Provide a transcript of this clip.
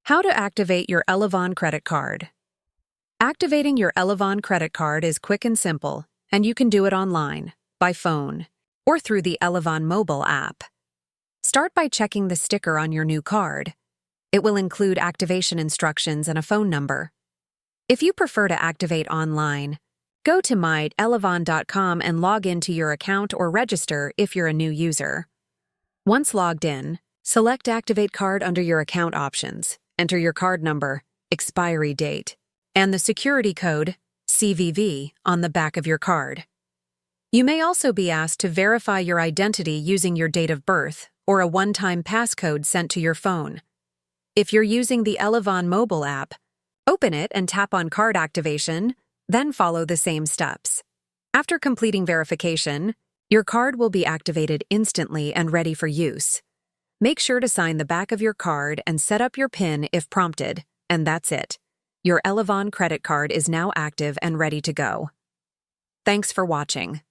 How to activate your Elavon credit card. Activating your Elavon credit card is quick and simple, and you can do it online, by phone, or through the Elavon mobile app. Start by checking the sticker on your new card. It will include activation instructions and a phone number. If you prefer to activate online, go to my.elavon.com and log into your account or register if you're a new user. Once logged in, select Activate Card under your account options. Enter your card number, expiry date, and the security code, CVV, on the back of your card. You may also be asked to verify your identity using your date of birth or a one-time passcode sent to your phone. If you're using the Elavon mobile app, open it and tap on card activation, then follow the same steps. After completing verification, your card will be activated instantly and ready for use. Make sure to sign the back of your card and set up your PIN if prompted, and that's it. Your Elavon credit card is now active and ready to go. Thanks for watching.